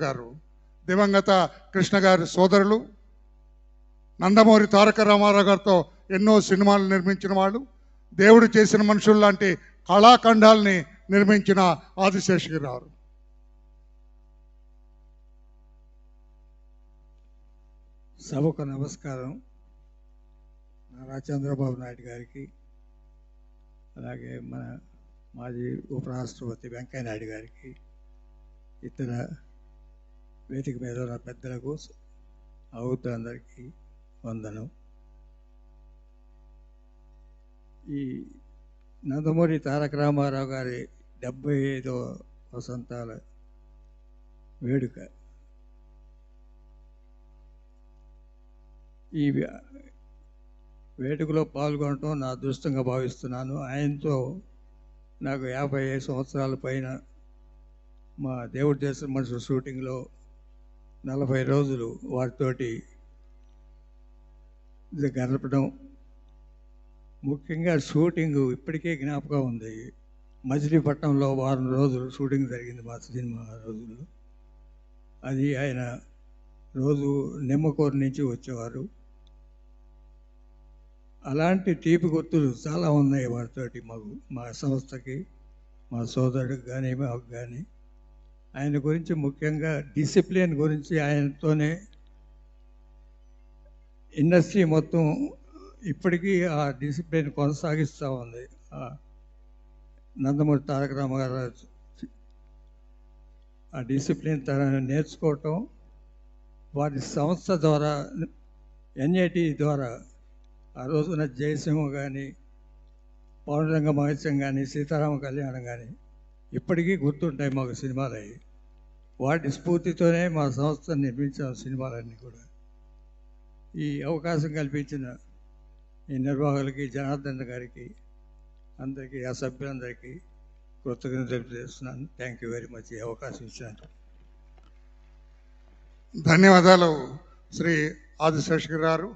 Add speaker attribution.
Speaker 1: గారు, దివంగత కృష్ణ గారి సోదరులు, నందమూరి తారక రామారావు గారితో ఎన్నో సినిమాలు నిర్మించిన వాళ్ళు, దేవుడు చేసిన మనుషులు లాంటి కళాఖండాల్ని నిర్మించిన ఆదిశేషగిరిరావు.
Speaker 2: సభకు నమస్కారం. నారా చంద్రబాబు నాయుడు గారికి, అలాగే మన మాజీ ఉపరాష్ట్రపతి వెంకయ్య నాయుడు గారికి, ఇతర వేదిక మీద ఉన్న పెద్దలకు, అందరికీ వందనం. ఈ నందమూరి తారక రామారావు గారి 75వ వసంతాల వేడుక, ఈ వేడుకలో పాల్గొనడం నా అదృష్టంగా భావిస్తున్నాను. ఆయనతో నాకు 55 సంవత్సరాల పైన మా దేవుడు చేసిన మనుషుల షూటింగ్లో 40 రోజులు వారితోటి గడపడం, ముఖ్యంగా షూటింగ్ ఇప్పటికే జ్ఞాపకం ఉంది. మచిలీపట్నంలో వారం రోజులు షూటింగ్ జరిగింది మా సినిమా రోజుల్లో. అది ఆయన రోజు నిమ్మకూరు నుంచి వచ్చేవారు. అలాంటి తీపి గుర్తులు చాలా ఉన్నాయి వారితోటి మాకు, మా సంస్థకి, మా సోదరుడికి కానీ మాకు కానీ. ఆయన గురించి ముఖ్యంగా డిసిప్లిన్ గురించి ఆయనతోనే ఇండస్ట్రీ మొత్తం ఇప్పటికీ ఆ డిసిప్లిన్ కొనసాగిస్తూ ఉంది. నందమూరి తారక రామారావు ఆ డిసిప్లిన్ నేర్చుకోవటం, వారి సంస్థ ద్వారా, ఎన్ఏటి ద్వారా ఆ రోజున జయసింహ కానీ, పౌర్ణరంగ మహత్యం కానీ, సీతారామ కళ్యాణం కానీ ఇప్పటికీ గుర్తుంటాయి మాకు సినిమాలు అవి. వాటి స్ఫూర్తితోనే మా సంస్థ నిర్మించిన సినిమాలన్నీ కూడా. ఈ అవకాశం కల్పించిన ఈ నిర్వాహకులకి, జనార్దన్ గారికి, అందరికీ, ఆ సభ్యులందరికీ కృతజ్ఞతలు తెలియజేస్తున్నాను. Thank you very much. ఈ అవకాశం ఇచ్చినందుకు
Speaker 1: ధన్యవాదాలు శ్రీ ఆదిశేషగిరి గారు.